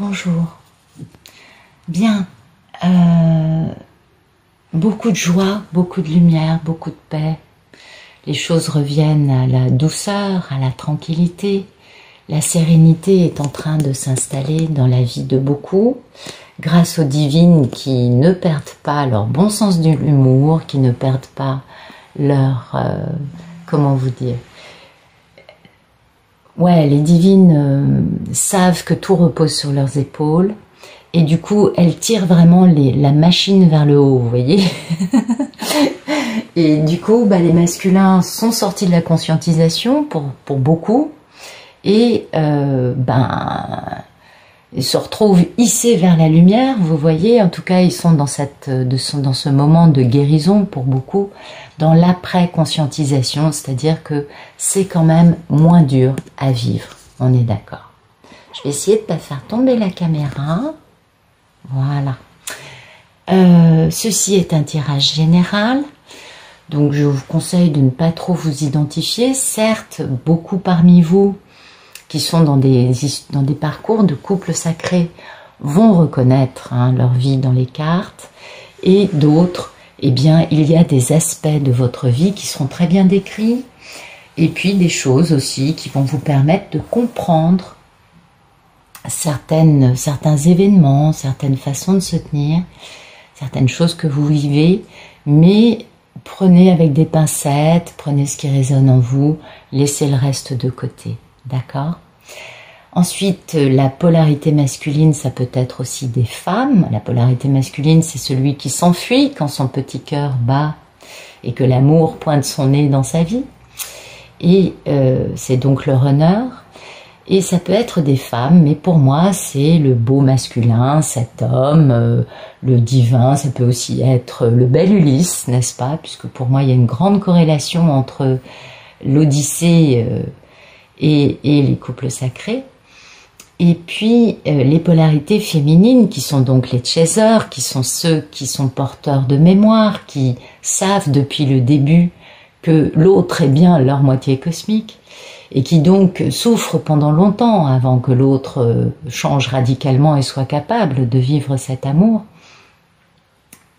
Bonjour. Bien, beaucoup de joie, beaucoup de lumière, beaucoup de paix. Les choses reviennent à la douceur, à la tranquillité. La sérénité est en train de s'installer dans la vie de beaucoup, grâce aux divines qui ne perdent pas leur bon sens de l'humour, qui ne perdent pas leur... comment vous dire? Ouais, les divines savent que tout repose sur leurs épaules et du coup, elles tirent vraiment la machine vers le haut, vous voyez. Et du coup, les masculins sont sortis de la conscientisation pour beaucoup et ils se retrouvent hissés vers la lumière, vous voyez. En tout cas, ils sont dans ce moment de guérison pour beaucoup, dans l'après-conscientisation, c'est-à-dire que c'est quand même moins dur à vivre, on est d'accord. Je vais essayer de ne pas faire tomber la caméra. Voilà. Ceci est un tirage général, donc je vous conseille de ne pas trop vous identifier. Certes, beaucoup parmi vous qui sont dans des parcours de couple sacré vont reconnaître leur vie dans les cartes, et d'autres, eh bien, il y a des aspects de votre vie qui seront très bien décrits, et puis des choses aussi qui vont vous permettre de comprendre certains événements, certaines façons de se tenir, certaines choses que vous vivez, mais prenez avec des pincettes, prenez ce qui résonne en vous, laissez le reste de côté, d'accord ? Ensuite, la polarité masculine, ça peut être aussi des femmes. La polarité masculine, c'est celui qui s'enfuit quand son petit cœur bat et que l'amour pointe son nez dans sa vie. Et c'est donc le runner. Et ça peut être des femmes, mais pour moi, c'est le beau masculin, cet homme, le divin. Ça peut aussi être le bel Ulysse, n'est-ce pas? Puisque pour moi, il y a une grande corrélation entre l'Odyssée et les couples sacrés. Et puis les polarités féminines qui sont donc les chasers, qui sont ceux qui sont porteurs de mémoire, qui savent depuis le début que l'autre est bien leur moitié cosmique et qui donc souffrent pendant longtemps avant que l'autre change radicalement et soit capable de vivre cet amour.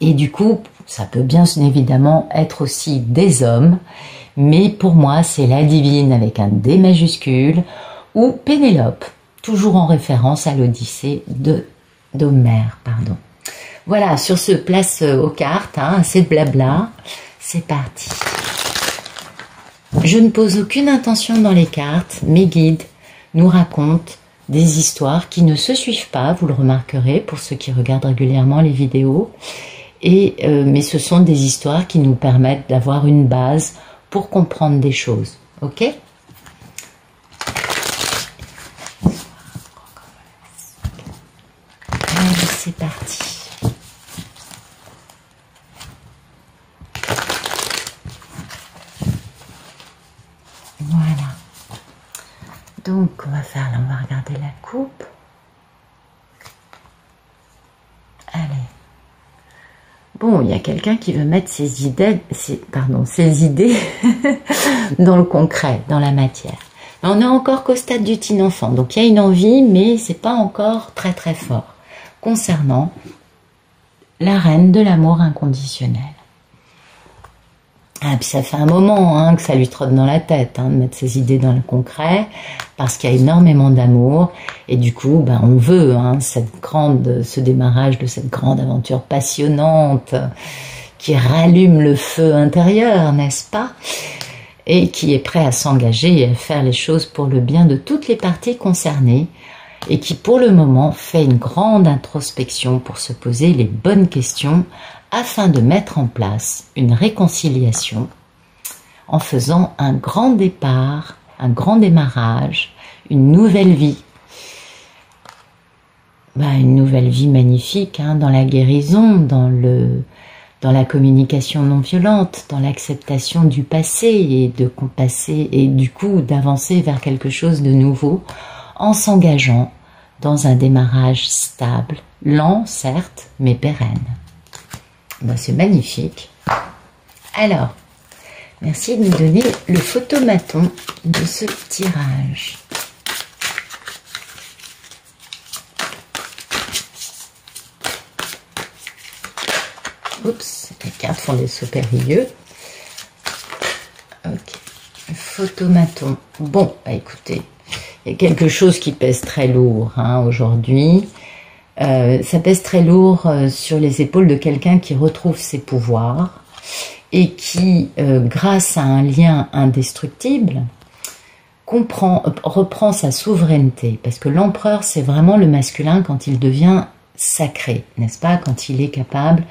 Et du coup, ça peut bien évidemment être aussi des hommes, mais pour moi c'est la divine avec un D majuscule ou Pénélope, toujours en référence à l'Odyssée d'Homère, pardon. Voilà, sur ce, place aux cartes, assez de blabla, c'est parti. Je ne pose aucune intention dans les cartes, mes guides nous racontent des histoires qui ne se suivent pas, vous le remarquerez pour ceux qui regardent régulièrement les vidéos, mais ce sont des histoires qui nous permettent d'avoir une base pour comprendre des choses, ok ? C'est parti. Voilà. Donc, on va regarder la coupe. Allez. Bon, il y a quelqu'un qui veut mettre ses idées dans le concret, dans la matière. Mais on n'est encore qu'au stade du teen enfant. Donc, il y a une envie, mais c'est pas encore très très fort. Concernant la reine de l'amour inconditionnel. Ah, puis ça fait un moment que ça lui trotte dans la tête de mettre ses idées dans le concret, parce qu'il y a énormément d'amour, et du coup, on veut ce démarrage de cette grande aventure passionnante qui rallume le feu intérieur, n'est-ce pas? Et qui est prêt à s'engager et à faire les choses pour le bien de toutes les parties concernées, et qui pour le moment fait une grande introspection pour se poser les bonnes questions afin de mettre en place une réconciliation en faisant un grand départ, un grand démarrage, une nouvelle vie. Une nouvelle vie magnifique dans la guérison, dans la communication non violente, dans l'acceptation du passé et du coup d'avancer vers quelque chose de nouveau, en s'engageant dans un démarrage stable, lent certes, mais pérenne. C'est magnifique. Alors, merci de nous donner le photomaton de ce tirage. Oups, les cartes font des sauts périlleux. Ok. Photomaton. Bon, bah écoutez, il y a quelque chose qui pèse très lourd hein, aujourd'hui. Ça pèse très lourd sur les épaules de quelqu'un qui retrouve ses pouvoirs et qui, grâce à un lien indestructible, reprend sa souveraineté. Parce que l'empereur, c'est vraiment le masculin quand il devient sacré, n'est-ce pas? Quand il est capable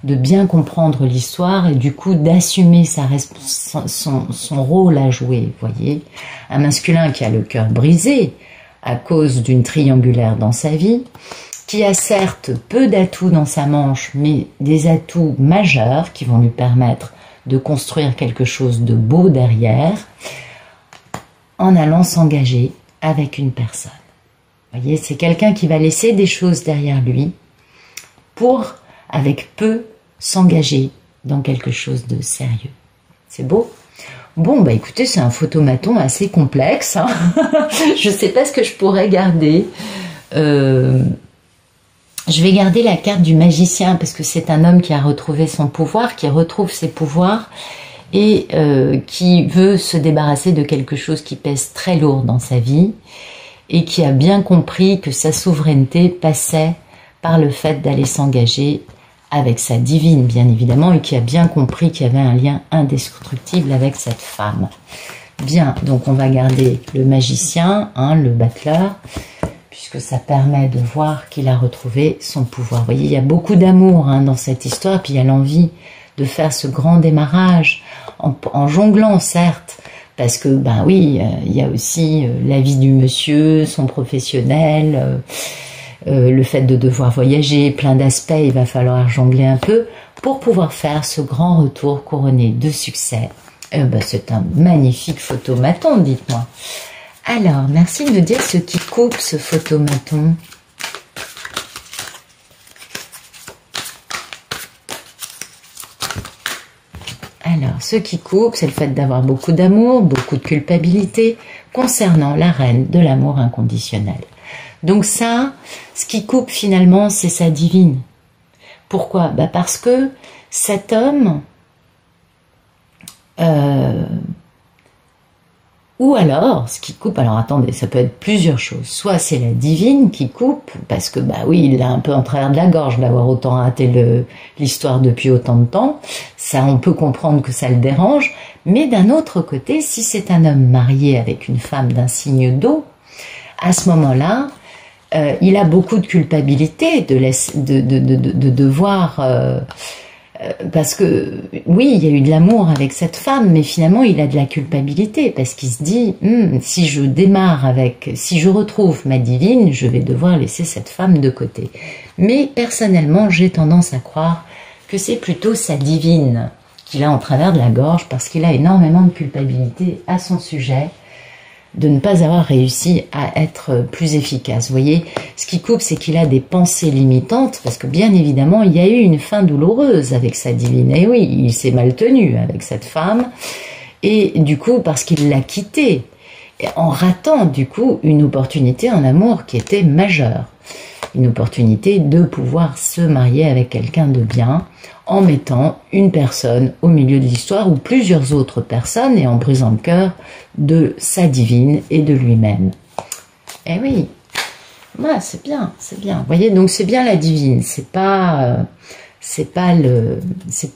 de bien comprendre l'histoire et du coup d'assumer son rôle à jouer, voyez. Un masculin qui a le cœur brisé à cause d'une triangulaire dans sa vie, qui a certes peu d'atouts dans sa manche, mais des atouts majeurs qui vont lui permettre de construire quelque chose de beau derrière, en allant s'engager avec une personne. Vous voyez, c'est quelqu'un qui va laisser des choses derrière lui pour, avec peu, s'engager dans quelque chose de sérieux. C'est beau? Bon, bah écoutez, c'est un photomaton assez complexe. Hein. Je ne sais pas ce que je pourrais garder. Je vais garder la carte du magicien parce que c'est un homme qui a retrouvé son pouvoir, qui retrouve ses pouvoirs et qui veut se débarrasser de quelque chose qui pèse très lourd dans sa vie et qui a bien compris que sa souveraineté passait par le fait d'aller s'engager avec sa divine, bien évidemment, et qui a bien compris qu'il y avait un lien indestructible avec cette femme. Bien, donc on va garder le magicien, hein, le battleur, puisque ça permet de voir qu'il a retrouvé son pouvoir. Vous voyez, il y a beaucoup d'amour hein, dans cette histoire, puis il y a l'envie de faire ce grand démarrage, en jonglant, certes, parce que, ben oui, il y a aussi la vie du monsieur, son professionnel, le fait de devoir voyager, plein d'aspects, il va falloir jongler un peu pour pouvoir faire ce grand retour couronné de succès. Ben, c'est un magnifique photomaton, dites-moi. Alors, merci de me dire ce qui coupe ce photomaton. Alors, ce qui coupe, c'est le fait d'avoir beaucoup d'amour, beaucoup de culpabilité concernant la reine de l'amour inconditionnel. Donc ça, ce qui coupe finalement, c'est sa divine. Pourquoi? Bah parce que cet homme... Ou alors, ce qui coupe, alors attendez, ça peut être plusieurs choses. Soit c'est la divine qui coupe, parce que bah oui, il l'a un peu en travers de la gorge d'avoir autant raté l'histoire depuis autant de temps. Ça, on peut comprendre que ça le dérange. Mais d'un autre côté, si c'est un homme marié avec une femme d'un signe d'eau, à ce moment-là, il a beaucoup de culpabilité de devoir... parce que oui, il y a eu de l'amour avec cette femme, mais finalement il a de la culpabilité parce qu'il se dit si je démarre si je retrouve ma divine, je vais devoir laisser cette femme de côté. Mais personnellement, j'ai tendance à croire que c'est plutôt sa divine qu'il a en travers de la gorge parce qu'il a énormément de culpabilité à son sujet de ne pas avoir réussi à être plus efficace. Vous voyez, ce qui coupe, c'est qu'il a des pensées limitantes, parce que bien évidemment, il y a eu une fin douloureuse avec sa divine. Et oui, il s'est mal tenu avec cette femme, et du coup, parce qu'il l'a quittée, en ratant du coup une opportunité en amour qui était majeure. Une opportunité de pouvoir se marier avec quelqu'un de bien, en mettant une personne au milieu de l'histoire ou plusieurs autres personnes et en brisant le cœur de sa divine et de lui-même. Eh oui, ouais, c'est bien, c'est bien. Vous voyez, donc c'est bien la divine, c'est pas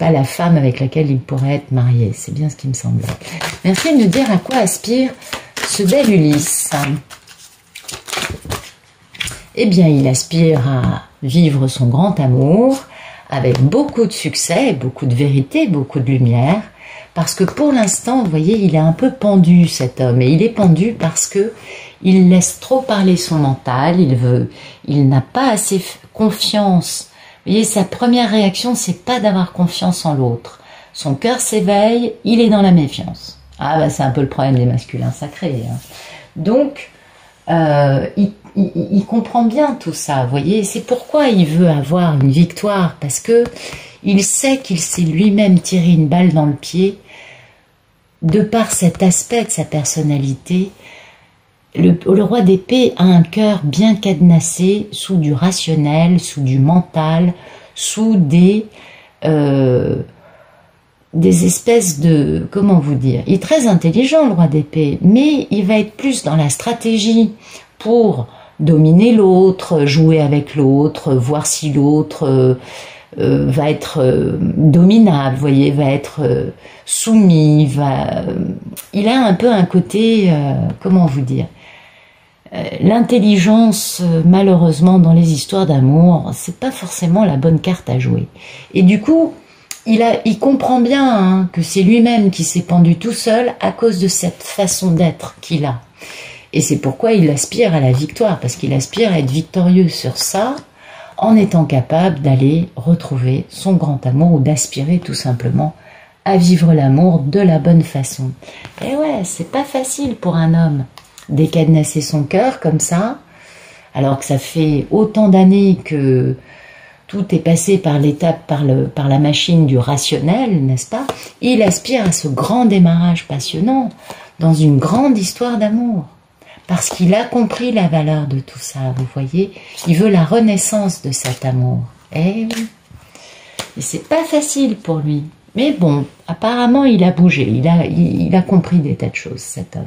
la femme avec laquelle il pourrait être marié. C'est bien ce qui me semblait. Merci de nous dire à quoi aspire ce bel Ulysse. Eh bien, il aspire à vivre son grand amour avec beaucoup de succès, beaucoup de vérité, beaucoup de lumière, parce que pour l'instant, vous voyez, il est un peu pendu, cet homme, et il est pendu parce que il laisse trop parler son mental, il n'a pas assez confiance. Vous voyez, sa première réaction, c'est pas d'avoir confiance en l'autre. Son cœur s'éveille, il est dans la méfiance. Ah, bah, c'est un peu le problème des masculins sacrés. Hein. Donc, il comprend bien tout ça, vous voyez, c'est pourquoi il veut avoir une victoire, parce que il sait qu'il s'est lui-même tiré une balle dans le pied, de par cet aspect de sa personnalité. Le roi d'épée a un cœur bien cadenassé, sous du rationnel, sous du mental, sous des des espèces de... Comment vous dire? Il est très intelligent, le roi d'épée, mais il va être plus dans la stratégie pour dominer l'autre, jouer avec l'autre, voir si l'autre va être dominable, vous voyez, va être soumis, il a un peu un côté, comment vous dire, l'intelligence, malheureusement, dans les histoires d'amour, c'est pas forcément la bonne carte à jouer. Et du coup, il comprend bien que c'est lui-même qui s'est pendu tout seul à cause de cette façon d'être qu'il a. Et c'est pourquoi il aspire à la victoire, parce qu'il aspire à être victorieux sur ça, en étant capable d'aller retrouver son grand amour, ou d'aspirer tout simplement à vivre l'amour de la bonne façon. Et ouais, c'est pas facile pour un homme décadenasser son cœur comme ça, alors que ça fait autant d'années que tout est passé par l'étape, par la machine du rationnel, n'est-ce pas? Il aspire à ce grand démarrage passionnant dans une grande histoire d'amour. Parce qu'il a compris la valeur de tout ça, vous voyez. Il veut la renaissance de cet amour. Et c'est pas facile pour lui. Mais bon, apparemment, il a bougé. Il a compris des tas de choses, cet homme.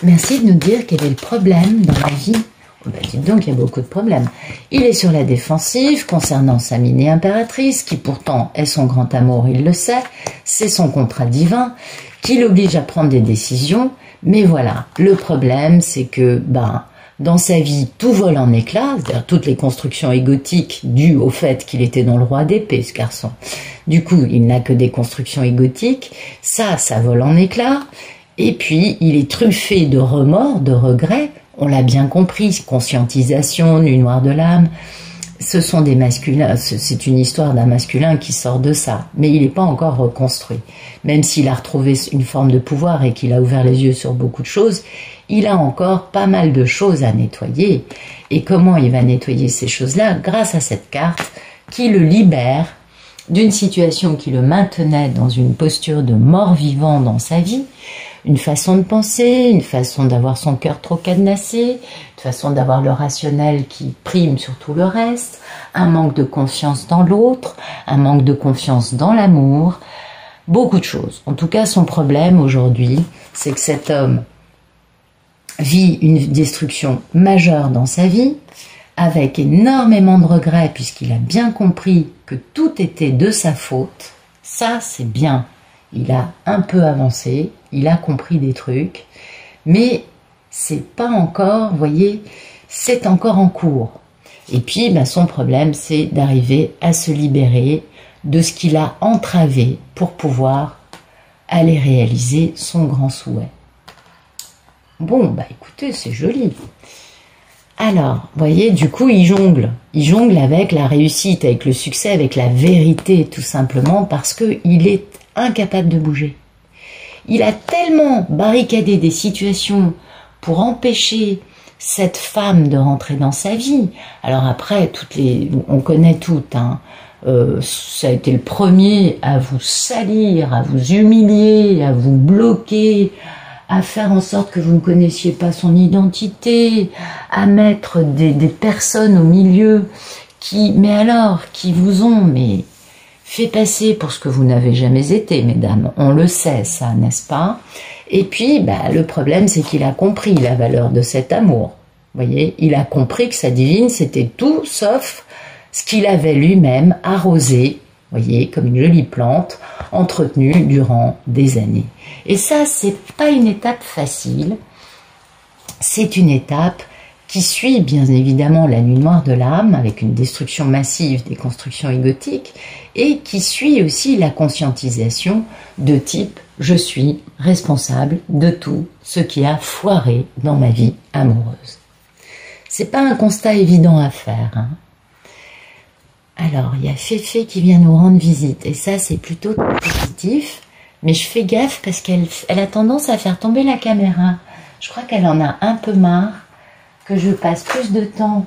Merci de nous dire quel est le problème dans la vie. Oh ben, dites donc, il y a beaucoup de problèmes. Il est sur la défensive concernant sa mini impératrice, qui pourtant est son grand amour, il le sait. C'est son contrat divin, qui l'oblige à prendre des décisions. Mais voilà, le problème, c'est que, dans sa vie, tout vole en éclats, c'est-à-dire toutes les constructions égotiques dues au fait qu'il était dans le roi d'épée, ce garçon. Du coup, il n'a que des constructions égotiques, ça vole en éclats, et puis il est truffé de remords, de regrets, on l'a bien compris, conscientisation, nuit noire de l'âme, ce sont des masculins, c'est une histoire d'un masculin qui sort de ça, mais il n'est pas encore reconstruit. Même s'il a retrouvé une forme de pouvoir et qu'il a ouvert les yeux sur beaucoup de choses, il a encore pas mal de choses à nettoyer. Et comment il va nettoyer ces choses-là? Grâce à cette carte qui le libère d'une situation qui le maintenait dans une posture de mort-vivant dans sa vie, une façon de penser, une façon d'avoir son cœur trop cadenassé, une façon d'avoir le rationnel qui prime sur tout le reste, un manque de confiance dans l'autre, un manque de confiance dans l'amour, beaucoup de choses. En tout cas, son problème aujourd'hui, c'est que cet homme vit une destruction majeure dans sa vie, avec énormément de regrets, puisqu'il a bien compris que tout était de sa faute. Ça, c'est bien. Il a un peu avancé, il a compris des trucs, mais c'est pas encore, vous voyez, c'est encore en cours. Et puis, son problème, c'est d'arriver à se libérer de ce qu'il a entravé pour pouvoir aller réaliser son grand souhait. Bon, écoutez, c'est joli. Alors, vous voyez, du coup, il jongle. Il jongle avec la réussite, avec le succès, avec la vérité, tout simplement, parce qu'il est incapable de bouger. Il a tellement barricadé des situations pour empêcher cette femme de rentrer dans sa vie. Alors après, on connaît toutes, ça a été le premier à vous salir, à vous humilier, à vous bloquer, à faire en sorte que vous ne connaissiez pas son identité, à mettre des personnes au milieu qui vous ont fait passer pour ce que vous n'avez jamais été, mesdames. On le sait, ça, n'est-ce pas? Et puis, le problème, c'est qu'il a compris la valeur de cet amour. Vous voyez, il a compris que sa divine, c'était tout sauf ce qu'il avait lui-même arrosé, vous voyez, comme une jolie plante, entretenue durant des années. Et ça, c'est pas une étape facile. C'est une étape qui suit bien évidemment la nuit noire de l'âme, avec une destruction massive des constructions égotiques, et qui suit aussi la conscientisation de type « je suis responsable de tout ce qui a foiré dans ma vie amoureuse ». C'est pas un constat évident à faire. Alors, il y a Féfé qui vient nous rendre visite, et ça c'est plutôt positif, mais je fais gaffe parce qu'elle a tendance à faire tomber la caméra. Je crois qu'elle en a un peu marre que je passe plus de temps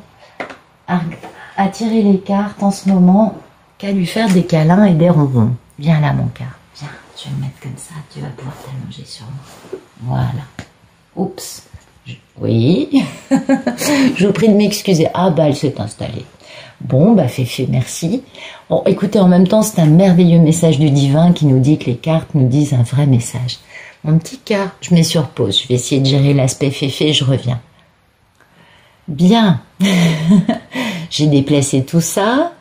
à tirer les cartes en ce moment qu'à lui faire des câlins et des ronrons. Viens là mon cœur, viens, je vais me mettre comme ça, tu vas pouvoir t'allonger sur moi. Voilà. Oups. Oui. Je vous prie de m'excuser. Elle s'est installée. Bon, bah Féfé, merci. Bon, écoutez, en même temps, c'est un merveilleux message du divin qui nous dit que les cartes nous disent un vrai message. Mon petit cœur, je mets sur pause. Je vais essayer de gérer l'aspect Féfé, je reviens. Bien. J'ai déplacé tout ça.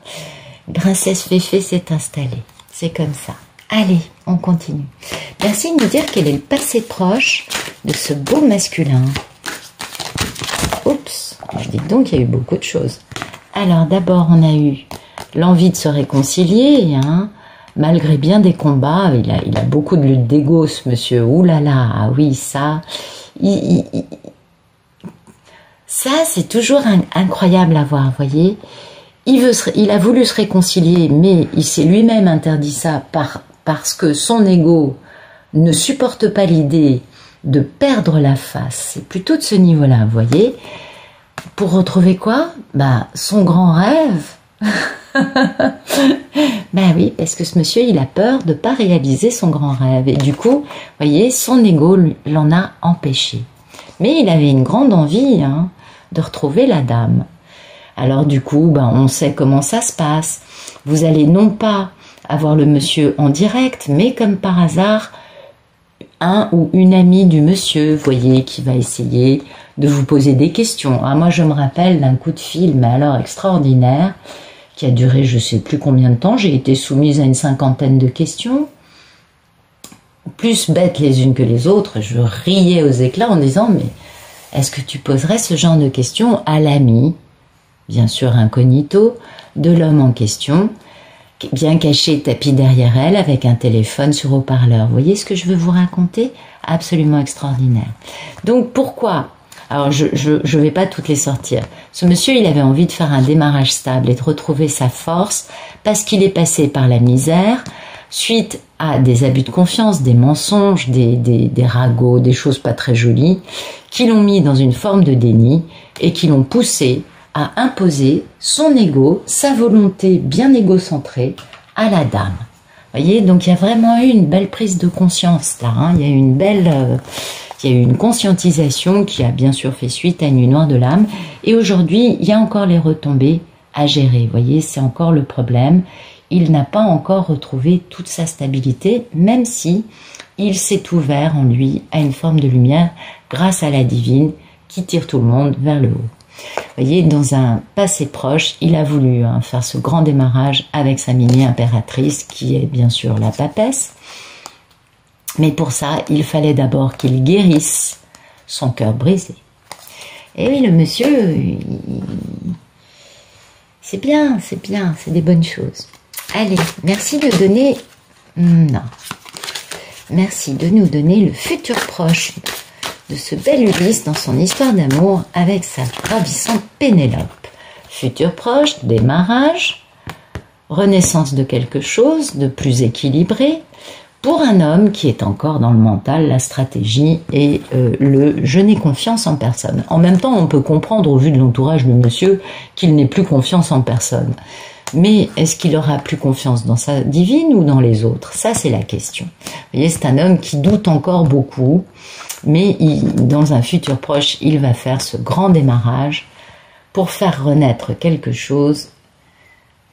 Princesse Féfé s'est installée. C'est comme ça. Allez, on continue. Merci de nous dire quel est le passé proche de ce beau masculin. Oups, je dis donc il y a eu beaucoup de choses. Alors d'abord on a eu l'envie de se réconcilier, hein, malgré bien des combats. Il a beaucoup de luttes d'ego ce monsieur. Ouh là là, ah oui ça. Ça c'est toujours incroyable à voir, vous voyez. Il a voulu se réconcilier, mais il s'est lui-même interdit ça parce que son ego ne supporte pas l'idée de perdre la face. C'est plutôt de ce niveau-là, vous voyez. Pour retrouver quoi? Bah, son grand rêve. Ben oui, parce que ce monsieur, il a peur de ne pas réaliser son grand rêve. Et du coup, vous voyez, son ego l'en a empêché. Mais il avait une grande envie hein, de retrouver la dame. Alors du coup, ben, on sait comment ça se passe. Vous allez non pas avoir le monsieur en direct, mais comme par hasard, un ou une amie du monsieur, vous voyez, qui va essayer de vous poser des questions. Ah, moi, je me rappelle d'un coup de fil, mais alors extraordinaire, qui a duré je ne sais plus combien de temps. J'ai été soumise à une 50aine de questions, plus bêtes les unes que les autres. Je riais aux éclats en disant, mais est-ce que tu poserais ce genre de questions à l'ami, bien sûr incognito, de l'homme en question, bien caché tapis derrière elle avec un téléphone sur haut-parleur. Vous voyez ce que je veux vous raconter? Absolument extraordinaire. Donc pourquoi? Alors je vais pas toutes les sortir. Ce monsieur, il avait envie de faire un démarrage stable et de retrouver sa force parce qu'il est passé par la misère suite à des abus de confiance, des mensonges, des ragots, des choses pas très jolies qui l'ont mis dans une forme de déni et qui l'ont poussé à imposer son ego, sa volonté bien égocentrée à la dame. Vous voyez, donc il y a vraiment eu une belle prise de conscience là. Hein. Il y a eu une conscientisation qui a bien sûr fait suite à une nuit noire de l'âme. Et aujourd'hui, il y a encore les retombées à gérer. Vous voyez, c'est encore le problème. Il n'a pas encore retrouvé toute sa stabilité, même si il s'est ouvert en lui à une forme de lumière grâce à la divine qui tire tout le monde vers le haut. Vous voyez, dans un passé proche, il a voulu faire ce grand démarrage avec sa mini-impératrice, qui est bien sûr la papesse. Mais pour ça, il fallait d'abord qu'il guérisse son cœur brisé. Et oui, le monsieur, c'est bien, c'est des bonnes choses. Allez, merci de donner... Non. Merci de nous donner le futur proche de ce bel Ulysse dans son histoire d'amour avec sa ravissante Pénélope. Futur proche, démarrage, renaissance de quelque chose de plus équilibré pour un homme qui est encore dans le mental, la stratégie et le « je n'ai confiance en personne ». En même temps, on peut comprendre au vu de l'entourage de monsieur qu'il n'ait plus confiance en personne. Mais est-ce qu'il aura plus confiance dans sa divine ou dans les autres? Ça, c'est la question. Vous voyez, c'est un homme qui doute encore beaucoup, mais dans un futur proche, il va faire ce grand démarrage pour faire renaître quelque chose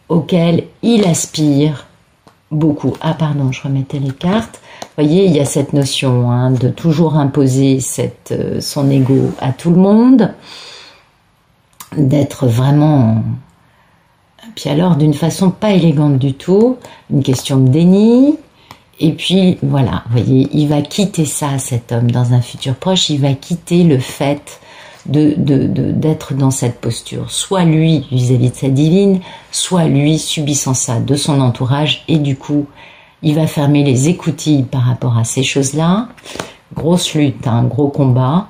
auquel il aspire beaucoup. Ah pardon, je remettais les cartes. Vous voyez, il y a cette notion de toujours imposer son ego à tout le monde, d'être vraiment... Puis alors, d'une façon pas élégante du tout, une question de déni. Et puis, voilà, vous voyez, il va quitter ça, cet homme, dans un futur proche. Il va quitter le fait d'être dans cette posture. Soit lui, vis-à-vis de sa divine, soit lui, subissant ça de son entourage. Et du coup, il va fermer les écoutilles par rapport à ces choses-là. Grosse lutte, gros combat.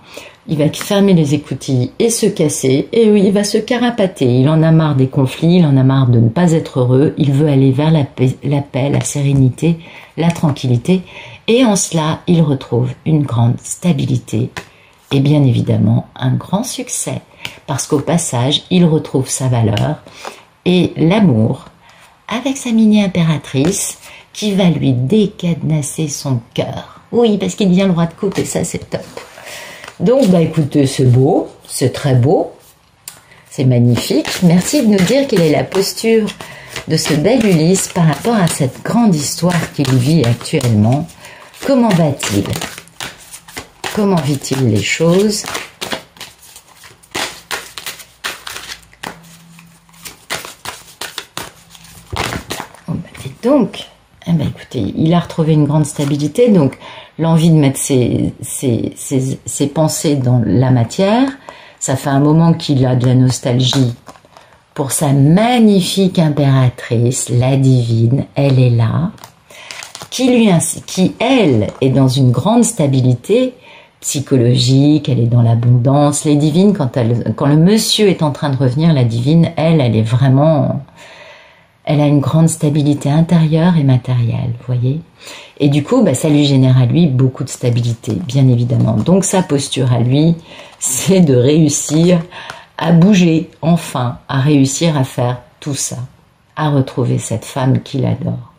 Il va fermer les écoutilles et se casser, et il va se carapater. Il en a marre des conflits, il en a marre de ne pas être heureux, il veut aller vers la paix, la sérénité, la tranquillité, et en cela, il retrouve une grande stabilité, et bien évidemment, un grand succès, parce qu'au passage, il retrouve sa valeur, et l'amour, avec sa mini-impératrice, qui va lui décadenasser son cœur. Oui, parce qu'il devient le roi de coupe, et ça, c'est top. Donc, bah écoutez, c'est beau, c'est très beau. C'est magnifique. Merci de nous dire quelle est la posture de ce bel Ulysse par rapport à cette grande histoire qu'il vit actuellement. Comment va-t-il? Comment vit-il les choses? Donc, eh ben, écoutez, il a retrouvé une grande stabilité, donc l'envie de mettre ses pensées dans la matière. Ça fait un moment qu'il a de la nostalgie pour sa magnifique impératrice, la divine. Elle est là, qui elle est dans une grande stabilité psychologique, elle est dans l'abondance. Les divines, quand le monsieur est en train de revenir, la divine, elle est vraiment... Elle a une grande stabilité intérieure et matérielle, vous voyez. Et du coup, ça lui génère à lui beaucoup de stabilité, bien évidemment. Donc sa posture à lui, c'est de réussir à bouger, enfin, à réussir à faire tout ça, à retrouver cette femme qu'il adore.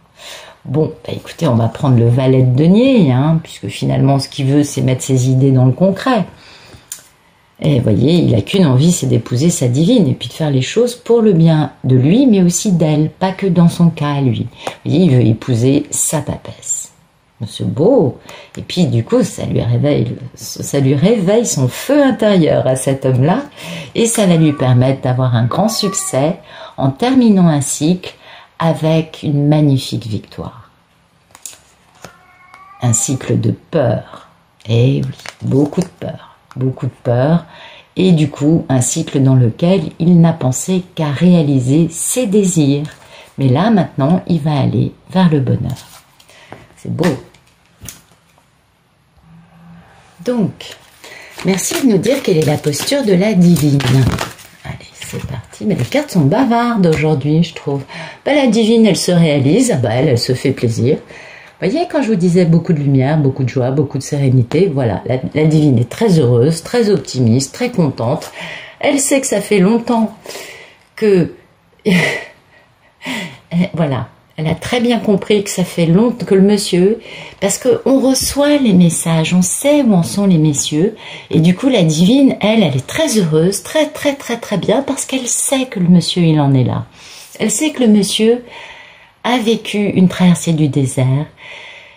Bon, écoutez, on va prendre le valet de denier, hein, puisque finalement, ce qu'il veut, c'est mettre ses idées dans le concret. Et vous voyez, il n'a qu'une envie, c'est d'épouser sa divine et puis de faire les choses pour le bien de lui, mais aussi d'elle, pas que dans son cas à lui. Vous voyez, il veut épouser sa papesse. C'est beau. Et puis du coup, ça lui réveille son feu intérieur à cet homme-là, et ça va lui permettre d'avoir un grand succès en terminant un cycle avec une magnifique victoire. Un cycle de peur. Et oui, beaucoup de peur. Beaucoup de peur, et du coup un cycle dans lequel il n'a pensé qu'à réaliser ses désirs. Mais là maintenant il va aller vers le bonheur. C'est beau. Donc, merci de nous dire quelle est la posture de la divine. Allez, c'est parti. Mais les cartes sont bavardes aujourd'hui, je trouve. La divine, elle se réalise, elle se fait plaisir. Vous voyez, quand je vous disais beaucoup de lumière, beaucoup de joie, beaucoup de sérénité, voilà, la divine est très heureuse, très optimiste, très contente. Elle sait que ça fait longtemps que... voilà, elle a très bien compris que ça fait longtemps que le monsieur... Parce qu'on reçoit les messages, on sait où en sont les messieurs. Et du coup, la divine, elle est très heureuse, très très très très bien, parce qu'elle sait que le monsieur, il en est là. Elle sait que le monsieur a vécu une traversée du désert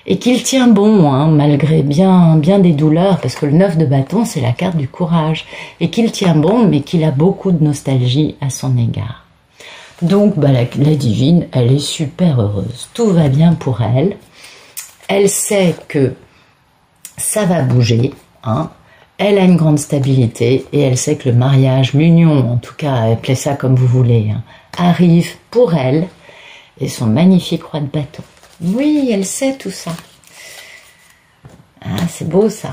et qu'il tient bon, hein, malgré bien des douleurs, parce que le 9 de bâton, c'est la carte du courage, et qu'il tient bon, mais qu'il a beaucoup de nostalgie à son égard. Donc, la divine, elle est super heureuse. Tout va bien pour elle. Elle sait que ça va bouger, hein. Elle a une grande stabilité, et elle sait que le mariage, l'union, en tout cas, appelez ça comme vous voulez, hein, arrive pour elle, et son magnifique roi de bâton. Oui, elle sait tout ça. Ah, c'est beau ça.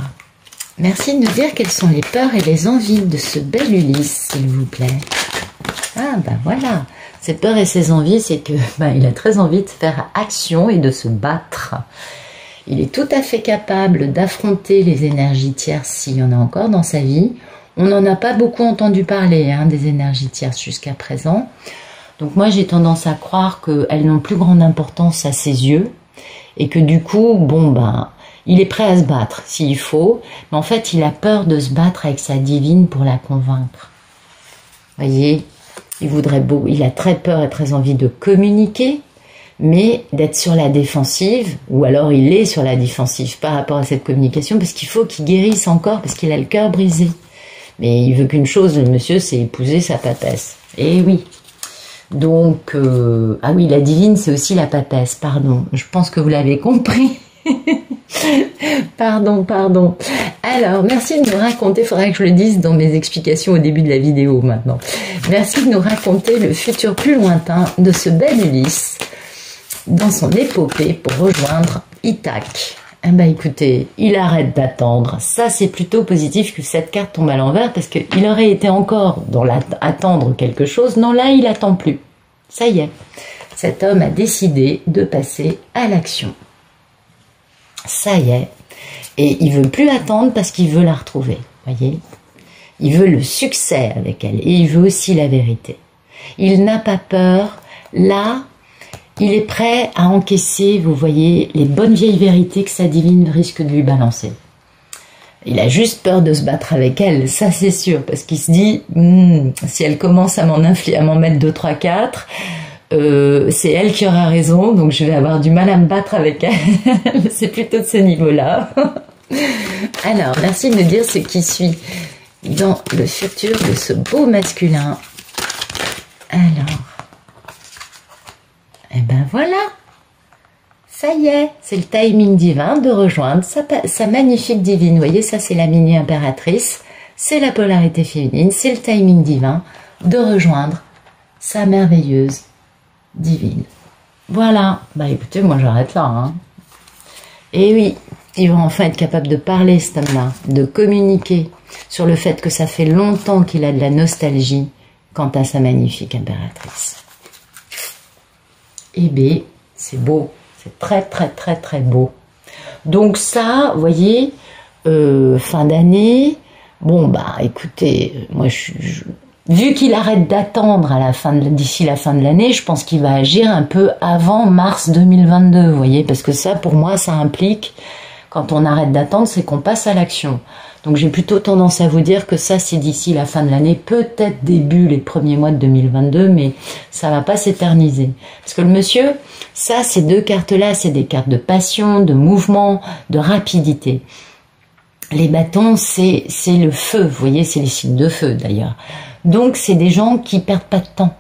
Merci de nous dire quelles sont les peurs et les envies de ce bel Ulysse, s'il vous plaît. Ah, voilà. Ses peurs et ses envies, c'est que il a très envie de faire action et de se battre. Il est tout à fait capable d'affronter les énergies tierces s'il y en a encore dans sa vie. On n'en a pas beaucoup entendu parler, hein, des énergies tierces jusqu'à présent. Donc moi, j'ai tendance à croire qu'elles n'ont plus grande importance à ses yeux et que du coup, il est prêt à se battre s'il faut, mais en fait, il a peur de se battre avec sa divine pour la convaincre. Vous voyez, il a très peur et très envie de communiquer, mais d'être sur la défensive, ou alors il est sur la défensive par rapport à cette communication, parce qu'il faut qu'il guérisse encore, parce qu'il a le cœur brisé. Mais il veut qu'une chose, le monsieur, c'est épouser sa papesse. Et oui. Donc, ah oui, la divine, c'est aussi la papesse, pardon. Je pense que vous l'avez compris. Pardon. Alors, merci de nous raconter, il faudrait que je le dise dans mes explications au début de la vidéo maintenant. Merci de nous raconter le futur plus lointain de ce bel Ulysse dans son épopée pour rejoindre Ithaque. Écoutez, il arrête d'attendre. Ça, c'est plutôt positif que cette carte tombe à l'envers parce qu'il aurait été encore dans attendre quelque chose. Non, là, il attend plus. Ça y est. Cet homme a décidé de passer à l'action. Ça y est. Et il veut plus attendre parce qu'il veut la retrouver. Voyez? Il veut le succès avec elle. Et il veut aussi la vérité. Il n'a pas peur. Là, il est prêt à encaisser, vous voyez, les bonnes vieilles vérités que sa divine risque de lui balancer. Il a juste peur de se battre avec elle, ça c'est sûr, parce qu'il se dit, si elle commence à m'en mettre 2, 3, 4, c'est elle qui aura raison, donc je vais avoir du mal à me battre avec elle. C'est plutôt de ce niveau-là. Alors, merci de me dire ce qui suit dans le futur de ce beau masculin. Alors, et ben voilà. Ça y est, c'est le timing divin de rejoindre sa magnifique divine. Vous voyez, ça c'est la mini-impératrice, c'est la polarité féminine, c'est le timing divin de rejoindre sa merveilleuse divine. Voilà, bah écoutez, moi j'arrête là. Hein. Et oui, il va enfin être capable de parler cet homme-là, de communiquer sur le fait que ça fait longtemps qu'il a de la nostalgie quant à sa magnifique impératrice. Et bien, c'est beau. C'est très très très très beau. Donc ça, vous voyez, fin d'année, bon bah écoutez, moi vu qu'il arrête d'attendre d'ici la fin de l'année, je pense qu'il va agir un peu avant mars 2022, vous voyez, parce que ça pour moi ça implique, quand on arrête d'attendre, c'est qu'on passe à l'action. Donc j'ai plutôt tendance à vous dire que ça c'est d'ici la fin de l'année, peut-être début les premiers mois de 2022, mais ça va pas s'éterniser. Parce que le monsieur, ça ces deux cartes-là, c'est des cartes de passion, de mouvement, de rapidité. Les bâtons, c'est le feu, vous voyez, c'est les signes de feu d'ailleurs. Donc c'est des gens qui perdent pas de temps.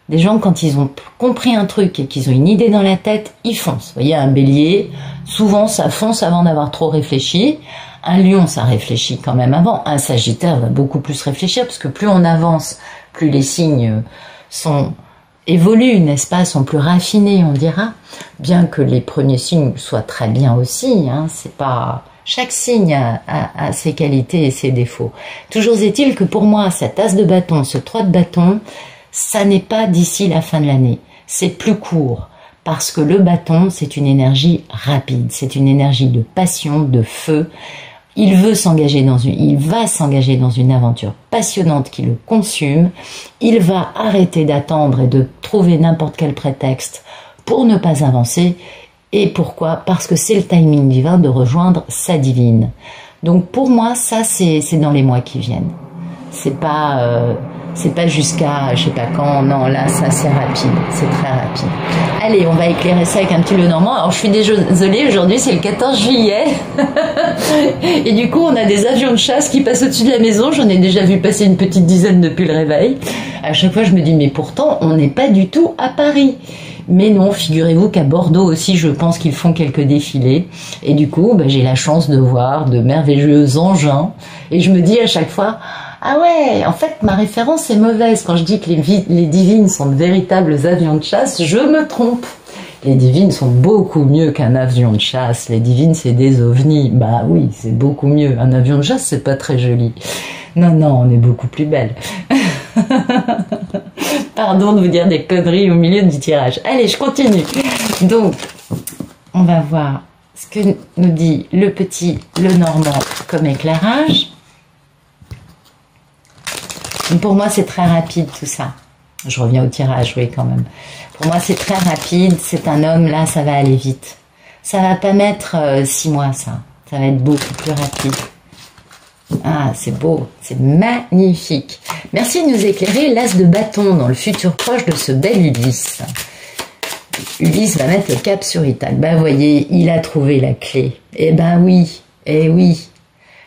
Des gens, quand ils ont compris un truc et qu'ils ont une idée dans la tête, ils foncent. Vous voyez, un bélier, souvent ça fonce avant d'avoir trop réfléchi. Un lion, ça réfléchit quand même avant. Un sagittaire va beaucoup plus réfléchir, parce que plus on avance, plus les signes évoluent, n'est-ce pas, sont plus raffinés, on dira. Bien que les premiers signes soient très bien aussi, hein, c'est pas... Chaque signe a ses qualités et ses défauts. Toujours est-il que pour moi, cet as de bâton, ce 3 de bâton, ça n'est pas d'ici la fin de l'année. C'est plus court. Parce que le bâton, c'est une énergie rapide. C'est une énergie de passion, de feu. Il va s'engager dans une aventure passionnante qui le consume. Il va arrêter d'attendre et de trouver n'importe quel prétexte pour ne pas avancer. Et pourquoi? Parce que c'est le timing divin de rejoindre sa divine. Donc pour moi, ça c'est dans les mois qui viennent. C'est pas jusqu'à je sais pas quand. Non, là ça c'est rapide, c'est très rapide. Allez, on va éclairer ça avec un petit Lenormand. Alors je suis désolée, aujourd'hui c'est le 14 juillet et du coup on a des avions de chasse qui passent au-dessus de la maison. J'en ai déjà vu passer une petite dizaine depuis le réveil. À chaque fois je me dis mais pourtant on n'est pas du tout à Paris. Mais non, figurez-vous qu'à Bordeaux aussi, je pense qu'ils font quelques défilés. Et du coup, bah, j'ai la chance de voir de merveilleux engins. Et je me dis à chaque fois, ah ouais, en fait, ma référence est mauvaise. Quand je dis que les divines sont de véritables avions de chasse, je me trompe. Les divines sont beaucoup mieux qu'un avion de chasse. Les divines, c'est des ovnis. Bah oui, c'est beaucoup mieux. Un avion de chasse, c'est pas très joli. Non, non, on est beaucoup plus belle. Pardon de vous dire des conneries au milieu du tirage. Allez, je continue. Donc, on va voir ce que nous dit le petit Lenormand comme éclairage. Pour moi, c'est très rapide tout ça. Je reviens au tirage, oui, quand même. Pour moi, c'est très rapide. C'est un homme, là, ça va aller vite. Ça va pas mettre 6 mois, ça. Ça va être beaucoup plus rapide. Ah, c'est beau, c'est magnifique. Merci de nous éclairer l'as de bâton dans le futur proche de ce bel Ulysse. Ulysse va mettre le cap sur Ithaque. Ben, voyez, il a trouvé la clé. Eh ben oui, eh oui.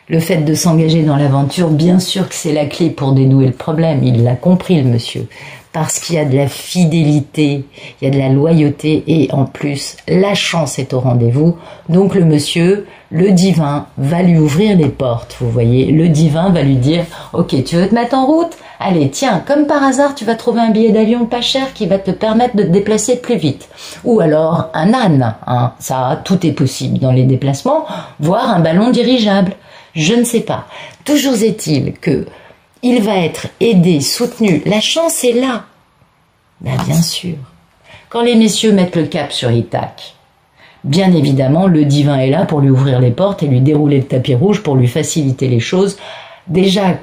Le fait de s'engager dans l'aventure, bien sûr que c'est la clé pour dénouer le problème. Il l'a compris, le monsieur. Parce qu'il y a de la fidélité, il y a de la loyauté et en plus, la chance est au rendez-vous. Donc le monsieur, le divin, va lui ouvrir les portes, vous voyez. Le divin va lui dire, ok, tu veux te mettre en route? Allez, tiens, comme par hasard, tu vas trouver un billet d'avion pas cher qui va te permettre de te déplacer plus vite. Ou alors un âne, hein. Ça, tout est possible dans les déplacements, voire un ballon dirigeable. Je ne sais pas. Toujours est-il que il va être aidé, soutenu. La chance est là. Ben, bien sûr. Quand les messieurs mettent le cap sur Ithaque, bien évidemment, le divin est là pour lui ouvrir les portes et lui dérouler le tapis rouge pour lui faciliter les choses. Déjà,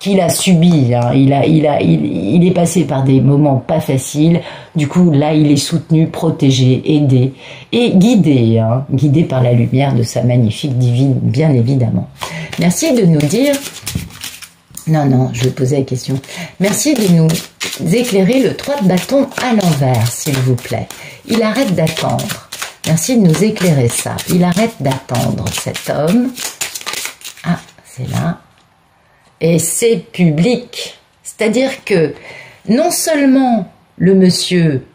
qu'il a subi. Hein. Il est passé par des moments pas faciles. Du coup, là, il est soutenu, protégé, aidé et guidé. Hein, guidé par la lumière de sa magnifique divine, bien évidemment. Merci de nous dire... Non, je vais poser la question. Merci de nous éclairer le 3 de bâton à l'envers, s'il vous plaît. Il arrête d'attendre. Merci de nous éclairer ça. Il arrête d'attendre, cet homme. Ah, c'est là. Et c'est public. C'est-à-dire que non seulement le monsieur,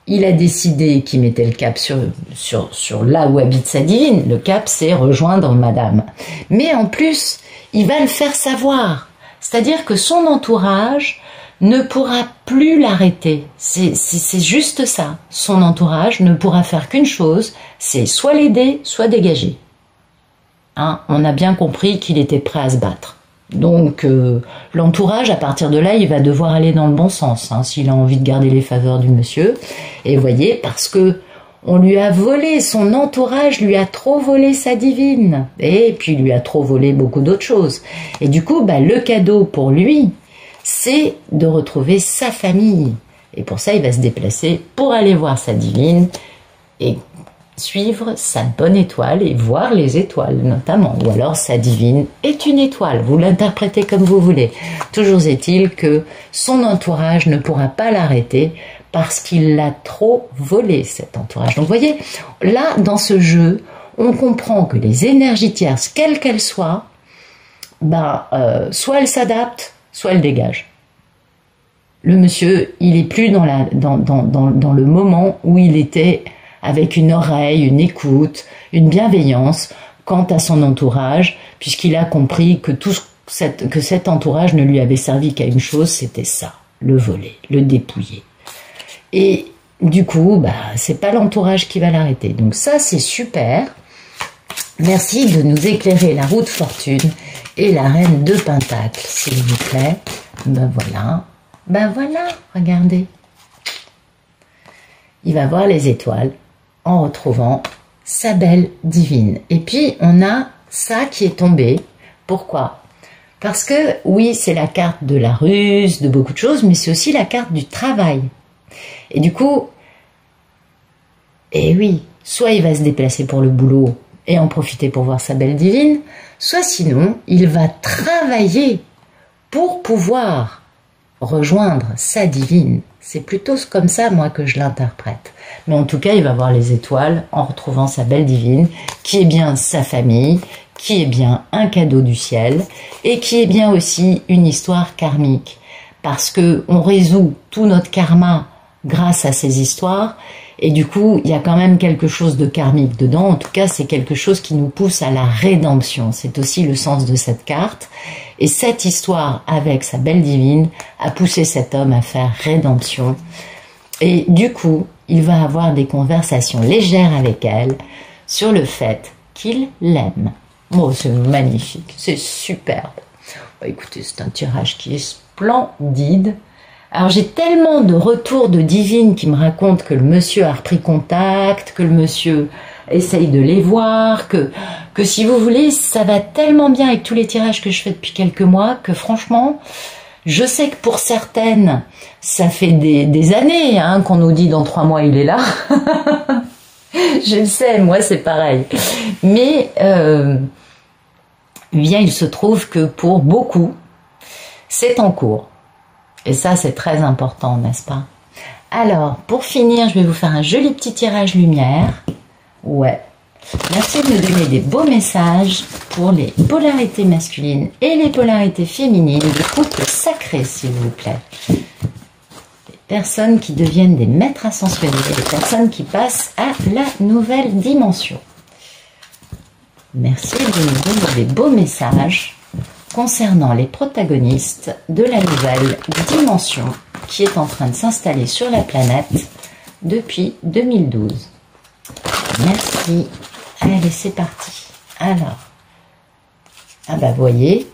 il a décidé qu'il mettait le cap sur là où habite sa divine. Le cap, c'est rejoindre madame. Mais en plus, il va le faire savoir. C'est-à-dire que son entourage ne pourra plus l'arrêter. C'est juste ça. Son entourage ne pourra faire qu'une chose, c'est soit l'aider, soit dégager. Hein, on a bien compris qu'il était prêt à se battre. Donc l'entourage, à partir de là, il va devoir aller dans le bon sens, hein, s'il a envie de garder les faveurs du monsieur. Et vous voyez, parce que on lui a volé, son entourage lui a trop volé sa divine. Et puis lui a trop volé beaucoup d'autres choses. Et du coup, le cadeau pour lui, c'est de retrouver sa famille. Et pour ça, il va se déplacer pour aller voir sa divine et suivre sa bonne étoile et voir les étoiles notamment. Ou alors sa divine est une étoile. Vous l'interprétez comme vous voulez. Toujours est-il que son entourage ne pourra pas l'arrêter parce qu'il l'a trop volé, cet entourage. Donc vous voyez, là, dans ce jeu, on comprend que les énergies tierces, quelles qu'elles soient, soit elles s'adaptent, soit elles dégagent. Le monsieur, il est plus dans le moment où il était avec une oreille, une écoute, une bienveillance quant à son entourage, puisqu'il a compris que que cet entourage ne lui avait servi qu'à une chose, c'était ça, le voler, le dépouiller. Et du coup, c'est pas l'entourage qui va l'arrêter. Donc ça, c'est super. Merci de nous éclairer la roue de fortune et la reine de Pentacle, s'il vous plaît. Voilà. Voilà, regardez. Il va voir les étoiles en retrouvant sa belle divine. Et puis, on a ça qui est tombé. Pourquoi? Parce que, oui, c'est la carte de la ruse, de beaucoup de choses, mais c'est aussi la carte du travail. Et du coup, oui, soit il va se déplacer pour le boulot et en profiter pour voir sa belle divine, soit sinon, il va travailler pour pouvoir rejoindre sa divine. C'est plutôt comme ça, moi, que je l'interprète. Mais en tout cas, il va voir les étoiles en retrouvant sa belle divine, qui est bien sa famille, qui est bien un cadeau du ciel, et qui est bien aussi une histoire karmique. Parce que on résout tout notre karma grâce à ces histoires, et du coup, il y a quand même quelque chose de karmique dedans. En tout cas, c'est quelque chose qui nous pousse à la rédemption. C'est aussi le sens de cette carte. Et cette histoire avec sa belle divine a poussé cet homme à faire rédemption. Et du coup, il va avoir des conversations légères avec elle sur le fait qu'il l'aime. Oh, c'est magnifique, c'est superbe. Écoutez, c'est un tirage qui est splendide. Alors j'ai tellement de retours de divines qui me racontent que le monsieur a repris contact, que le monsieur essaye de les voir, que si vous voulez, ça va tellement bien avec tous les tirages que je fais depuis quelques mois que franchement, je sais que pour certaines, ça fait des années qu'on nous dit dans 3 mois il est là. Je le sais, moi c'est pareil. Mais bien il se trouve que pour beaucoup, c'est en cours. Et ça, c'est très important, n'est-ce pas? Alors, pour finir, je vais vous faire un joli petit tirage lumière. Ouais. Merci de me donner des beaux messages pour les polarités masculines et les polarités féminines du couple sacré, s'il vous plaît. Les personnes qui deviennent des maîtres ascensionnés, les personnes qui passent à la nouvelle dimension. Merci de nous donner des beaux messages concernant les protagonistes de la nouvelle dimension qui est en train de s'installer sur la planète depuis 2012. Merci. Allez, c'est parti. Alors, vous voyez,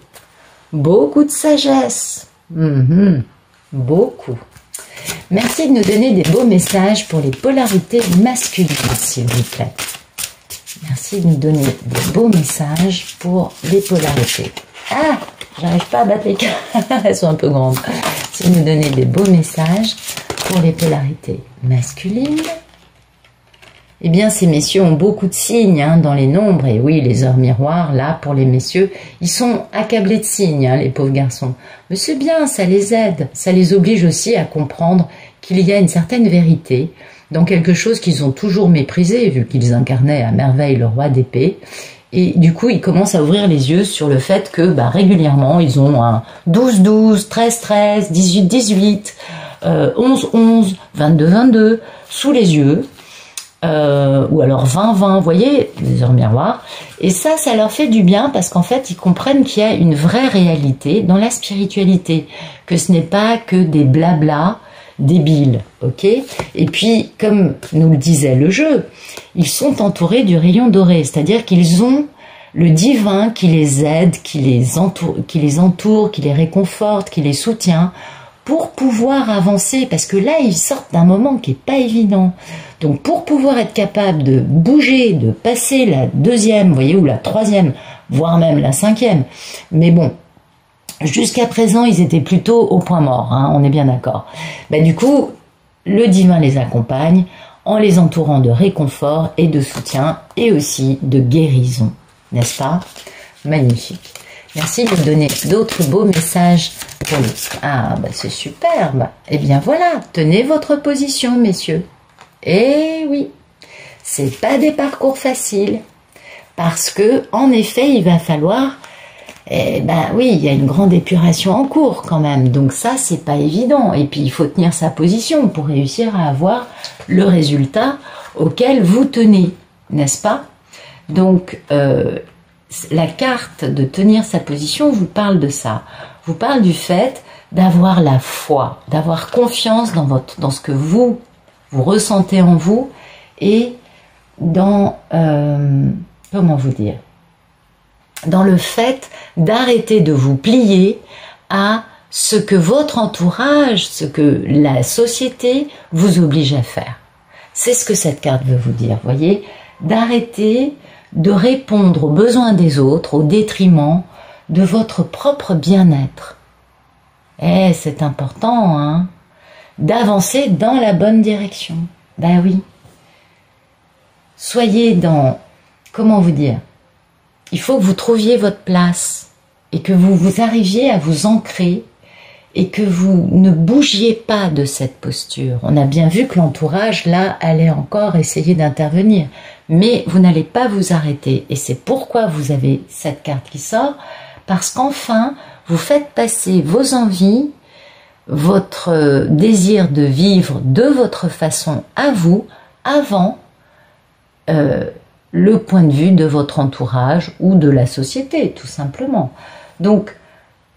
beaucoup de sagesse. Beaucoup. Merci de nous donner des beaux messages pour les polarités masculines, s'il vous plaît. Merci de nous donner des beaux messages pour les polarités. Ah, J'arrive pas à battre les cartes, elles sont un peu grandes. Si vous nous donnez des beaux messages pour les polarités masculines, eh bien ces messieurs ont beaucoup de signes dans les nombres, et oui, les heures miroirs, là, pour les messieurs, ils sont accablés de signes, les pauvres garçons. Mais c'est bien, ça les aide, ça les oblige aussi à comprendre qu'il y a une certaine vérité dans quelque chose qu'ils ont toujours méprisé, vu qu'ils incarnaient à merveille le roi d'épée. Et du coup, ils commencent à ouvrir les yeux sur le fait que régulièrement, ils ont un 12-12, 13-13, 18-18, 11-11, 22-22 sous les yeux, ou alors 20-20, vous voyez, les heures miroirs. Et ça leur fait du bien parce qu'en fait, ils comprennent qu'il y a une vraie réalité dans la spiritualité, que ce n'est pas que des blablas débiles, ok? Et puis, comme nous le disait le jeu, ils sont entourés du rayon doré, c'est-à-dire qu'ils ont le divin qui les aide, qui les entoure, qui les réconforte, qui les soutient pour pouvoir avancer, parce que là, ils sortent d'un moment qui est pas évident. Donc, pour pouvoir être capable de bouger, de passer la deuxième, vous voyez, ou la troisième, voire même la cinquième, mais bon, jusqu'à présent, ils étaient plutôt au point mort, on est bien d'accord. Du coup, le divin les accompagne en les entourant de réconfort et de soutien et aussi de guérison, n'est-ce pas? Magnifique. Merci de me donner d'autres beaux messages pour les... Ah, c'est superbe. Eh bien voilà, tenez votre position, messieurs. Eh oui, c'est pas des parcours faciles, parce que en effet, il va falloir... oui, il y a une grande épuration en cours quand même, donc ça c'est pas évident, et puis il faut tenir sa position pour réussir à avoir le résultat auquel vous tenez, n'est-ce pas? Donc la carte de tenir sa position vous parle de ça, vous parle du fait d'avoir la foi, d'avoir confiance dans ce que vous ressentez en vous, et dans comment vous dire, dans le fait d'arrêter de vous plier à ce que votre entourage, ce que la société vous oblige à faire. C'est ce que cette carte veut vous dire, voyez, d'arrêter de répondre aux besoins des autres au détriment de votre propre bien-être. C'est important, d'avancer dans la bonne direction. Oui. Soyez dans, comment vous dire, il faut que vous trouviez votre place et que vous arriviez à vous ancrer et que vous ne bougiez pas de cette posture. On a bien vu que l'entourage, là, allait encore essayer d'intervenir, mais vous n'allez pas vous arrêter. Et c'est pourquoi vous avez cette carte qui sort, parce qu'enfin, vous faites passer vos envies, votre désir de vivre de votre façon à vous, avant le point de vue de votre entourage ou de la société, tout simplement. Donc,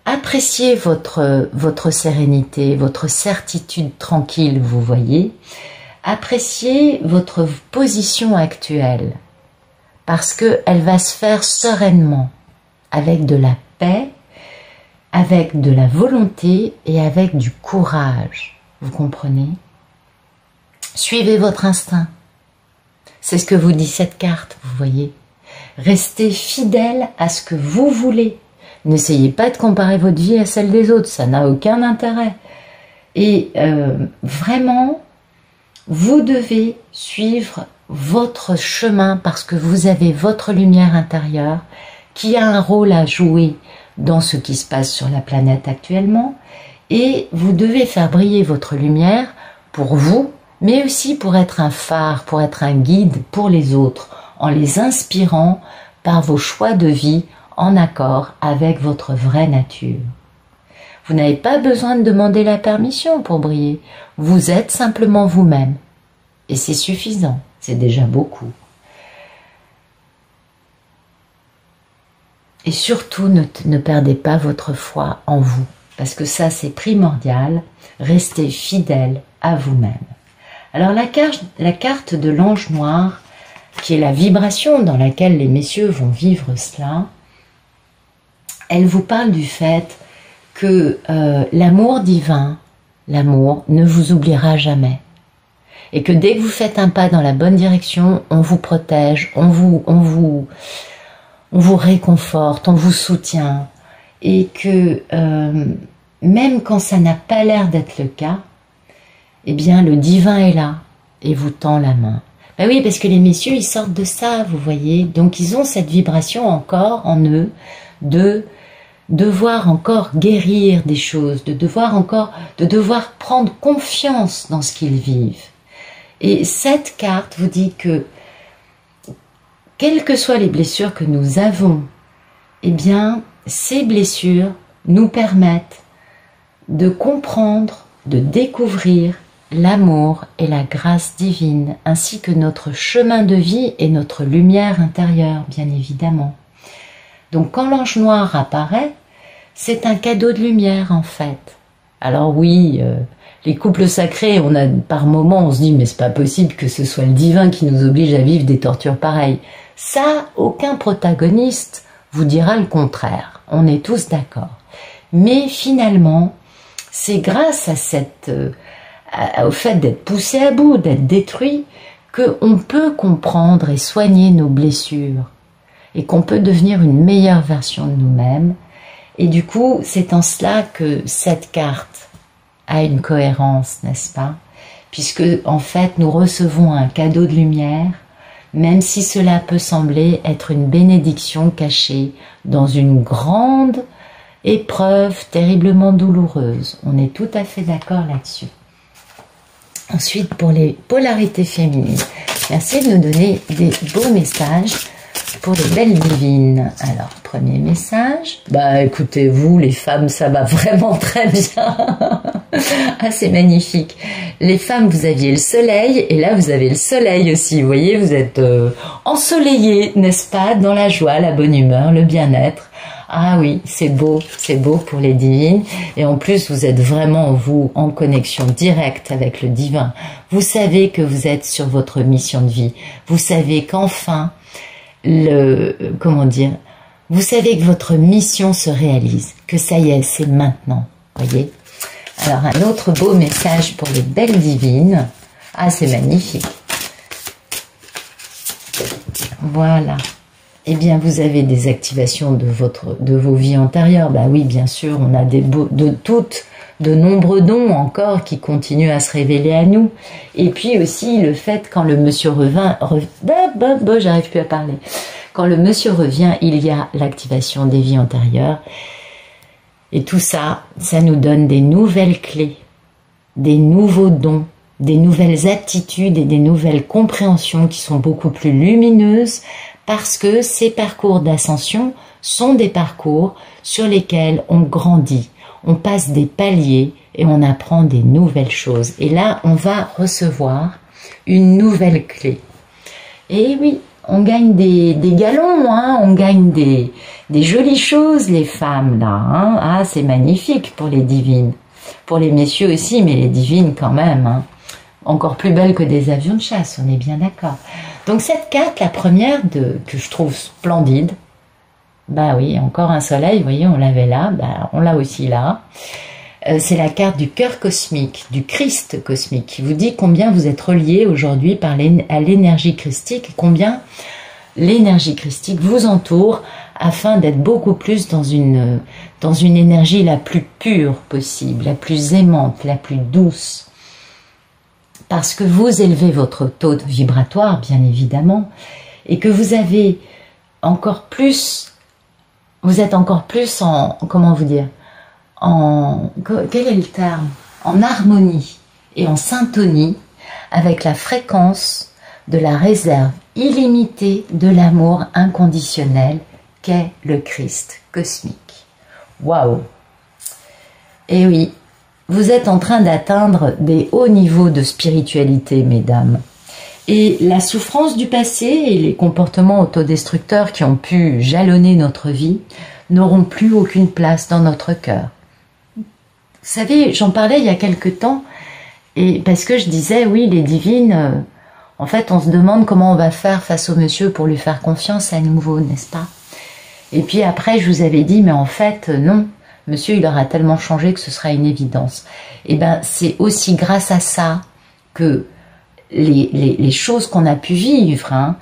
appréciez votre sérénité, votre certitude tranquille, vous voyez. Appréciez votre position actuelle, parce qu'elle va se faire sereinement, avec de la paix, avec de la volonté et avec du courage. Vous comprenez? Suivez votre instinct. C'est ce que vous dit cette carte, vous voyez. Restez fidèle à ce que vous voulez. N'essayez pas de comparer votre vie à celle des autres, ça n'a aucun intérêt. Et vraiment, vous devez suivre votre chemin parce que vous avez votre lumière intérieure qui a un rôle à jouer dans ce qui se passe sur la planète actuellement, et vous devez faire briller votre lumière pour vous, mais aussi pour être un phare, pour être un guide pour les autres, en les inspirant par vos choix de vie en accord avec votre vraie nature. Vous n'avez pas besoin de demander la permission pour briller, vous êtes simplement vous-même, et c'est suffisant, c'est déjà beaucoup. Et surtout, ne perdez pas votre foi en vous, parce que ça c'est primordial, restez fidèle à vous-même. Alors la carte de l'ange noir, qui est la vibration dans laquelle les messieurs vont vivre cela, elle vous parle du fait que l'amour divin, l'amour, ne vous oubliera jamais. Et que dès que vous faites un pas dans la bonne direction, on vous protège, on vous réconforte, on vous soutient. et que même quand ça n'a pas l'air d'être le cas, eh bien le divin est là et vous tend la main. Ben oui, parce que les messieurs, ils sortent de ça, vous voyez. Donc ils ont cette vibration encore en eux de devoir encore guérir des choses, de devoir prendre confiance dans ce qu'ils vivent. Et cette carte vous dit que quelles que soient les blessures que nous avons, eh bien, ces blessures nous permettent de comprendre, de découvrir l'amour et la grâce divine, ainsi que notre chemin de vie et notre lumière intérieure, bien évidemment. Donc quand l'ange noir apparaît, c'est un cadeau de lumière en fait. Alors oui, les couples sacrés, par moments on se dit mais c'est pas possible que ce soit le divin qui nous oblige à vivre des tortures pareilles. Ça, aucun protagoniste vous dira le contraire. On est tous d'accord. Mais finalement, c'est grâce à au fait d'être poussé à bout, d'être détruit, qu'on peut comprendre et soigner nos blessures et qu'on peut devenir une meilleure version de nous-mêmes. Et du coup, c'est en cela que cette carte a une cohérence, n'est-ce pas? Puisque, en fait, nous recevons un cadeau de lumière, même si cela peut sembler être une bénédiction cachée dans une grande épreuve terriblement douloureuse. On est tout à fait d'accord là-dessus. Ensuite, pour les polarités féminines, merci de nous donner des beaux messages pour les belles divines. Alors, premier message. Bah, écoutez, vous, les femmes, ça va vraiment très bien. Ah, c'est magnifique. Les femmes, vous aviez le soleil, et là, vous avez le soleil aussi. Vous voyez, vous êtes ensoleillées, n'est-ce pas, dans la joie, la bonne humeur, le bien-être. Ah oui, c'est beau pour les divines. Et en plus, vous êtes vraiment, vous, en connexion directe avec le divin. Vous savez que vous êtes sur votre mission de vie. Vous savez qu'enfin, vous savez que votre mission se réalise, que ça y est, c'est maintenant, voyez. Alors, un autre beau message pour les belles divines. Ah, c'est magnifique. Voilà. Eh bien, vous avez des activations de vos vies antérieures. Bah oui, bien sûr, on a de nombreux dons encore qui continuent à se révéler à nous. Et puis aussi le fait quand le monsieur j'arrive plus à parler. Quand le monsieur revient, il y a l'activation des vies antérieures. Et tout ça, ça nous donne des nouvelles clés, des nouveaux dons, des nouvelles attitudes et des nouvelles compréhensions qui sont beaucoup plus lumineuses parce que ces parcours d'ascension sont des parcours sur lesquels on grandit. On passe des paliers et on apprend des nouvelles choses. Et là, on va recevoir une nouvelle clé. Et oui, on gagne des galons, hein, on gagne des jolies choses, les femmes, là. Hein. Ah, c'est magnifique pour les divines. Pour les messieurs aussi, mais les divines quand même. Hein. Encore plus belles que des avions de chasse, on est bien d'accord. Donc cette carte, la première, que je trouve splendide, bah oui, encore un soleil, vous voyez, on l'avait là, bah on l'a aussi là. C'est la carte du cœur cosmique, du Christ cosmique, qui vous dit combien vous êtes reliés aujourd'hui à l'énergie christique, et combien l'énergie christique vous entoure afin d'être beaucoup plus dans une énergie la plus pure possible, la plus aimante, la plus douce. Parce que vous élevez votre taux vibratoire, bien évidemment, et que vous êtes encore plus en, comment vous dire, quel est le terme? En harmonie et en syntonie avec la fréquence de la réserve illimitée de l'amour inconditionnel qu'est le Christ cosmique. Waouh! Et oui, vous êtes en train d'atteindre des hauts niveaux de spiritualité, mesdames. Et la souffrance du passé et les comportements autodestructeurs qui ont pu jalonner notre vie n'auront plus aucune place dans notre cœur. Vous savez, j'en parlais il y a quelque temps, et parce que je disais, oui, les divines, en fait, on se demande comment on va faire face au monsieur pour lui faire confiance à nouveau, n'est-ce pas? Et puis après, je vous avais dit, mais en fait, non. Monsieur, il aura tellement changé que ce sera une évidence. Et ben, c'est aussi grâce à ça que les choses qu'on a pu vivre, hein,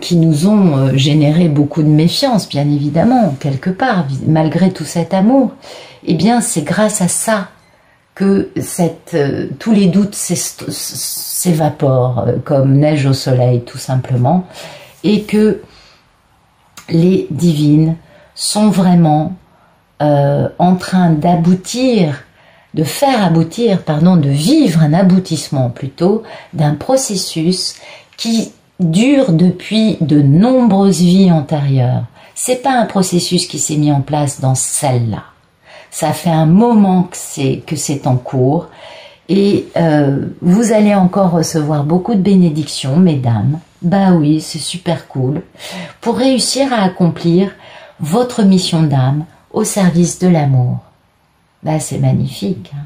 qui nous ont généré beaucoup de méfiance, bien évidemment, quelque part, malgré tout cet amour, eh bien, c'est grâce à ça que tous les doutes s'évaporent comme neige au soleil, tout simplement, et que les divines sont vraiment en train d'aboutir, de vivre un aboutissement plutôt d'un processus qui dure depuis de nombreuses vies antérieures. C'est pas un processus qui s'est mis en place dans celle-là. Ça fait un moment que c'est en cours et vous allez encore recevoir beaucoup de bénédictions, mesdames. Bah oui, c'est super cool. Pour réussir à accomplir votre mission d'âme au service de l'amour. Bah c'est magnifique. Hein.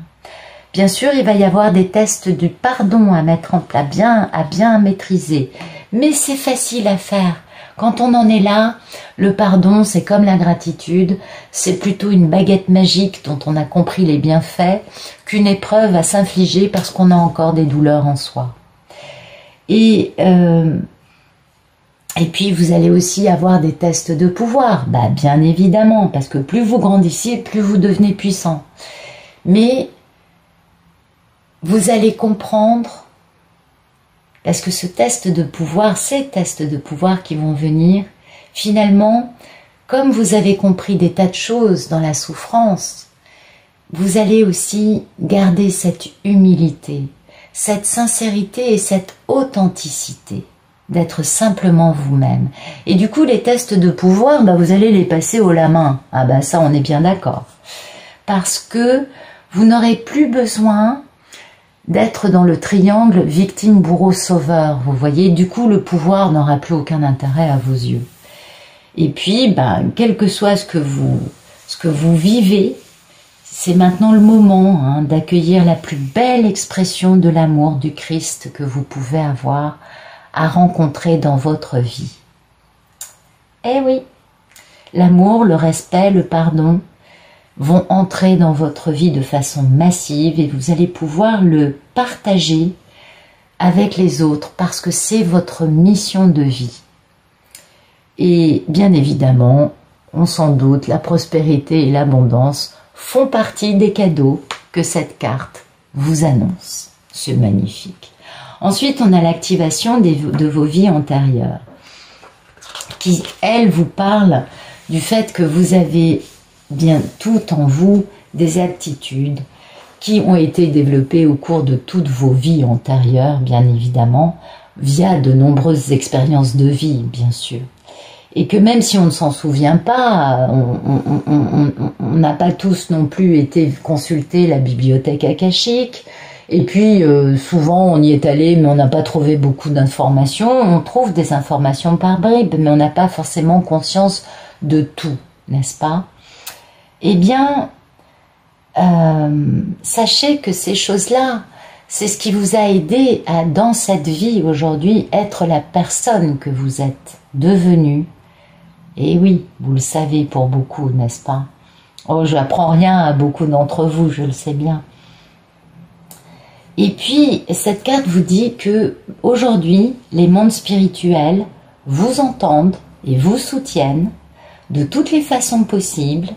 Bien sûr, il va y avoir des tests du pardon à mettre en place, à bien maîtriser. Mais c'est facile à faire. Quand on en est là, le pardon, c'est comme la gratitude, c'est plutôt une baguette magique dont on a compris les bienfaits qu'une épreuve à s'infliger parce qu'on a encore des douleurs en soi. Et puis, vous allez aussi avoir des tests de pouvoir, bah, bien évidemment, parce que plus vous grandissez, plus vous devenez puissant. Mais vous allez comprendre, parce que ces tests de pouvoir qui vont venir, finalement, comme vous avez compris des tas de choses dans la souffrance, vous allez aussi garder cette humilité, cette sincérité et cette authenticité d'être simplement vous-même. Et du coup, les tests de pouvoir, bah, vous allez les passer haut la main. Ah bah ça, on est bien d'accord. Parce que vous n'aurez plus besoin d'être dans le triangle victime, bourreau, sauveur. Vous voyez, du coup, le pouvoir n'aura plus aucun intérêt à vos yeux. Et puis, ben, quel que soit ce que vous vivez, c'est maintenant le moment d'accueillir la plus belle expression de l'amour du Christ que vous pouvez avoir à rencontrer dans votre vie. Eh oui, l'amour, le respect, le pardon vont entrer dans votre vie de façon massive et vous allez pouvoir le partager avec les autres parce que c'est votre mission de vie. Et bien évidemment, on s'en doute, la prospérité et l'abondance font partie des cadeaux que cette carte vous annonce. C'est magnifique. Ensuite, on a l'activation de vos vies antérieures qui, elle, vous parle du fait que vous avez bien tout en vous des aptitudes qui ont été développées au cours de toutes vos vies antérieures, bien évidemment, via de nombreuses expériences de vie, bien sûr. Et que même si on ne s'en souvient pas, on n'a pas tous non plus été consulter la bibliothèque akashique. Et puis, souvent, on y est allé, mais on n'a pas trouvé beaucoup d'informations. On trouve des informations par bribes, mais on n'a pas forcément conscience de tout, n'est-ce pas? Eh bien, sachez que ces choses-là, c'est ce qui vous a aidé à, dans cette vie aujourd'hui, être la personne que vous êtes devenue. Et oui, vous le savez pour beaucoup, n'est-ce pas? Oh, je n'apprends rien à beaucoup d'entre vous, je le sais bien. Et puis, cette carte vous dit que aujourd'hui, les mondes spirituels vous entendent et vous soutiennent de toutes les façons possibles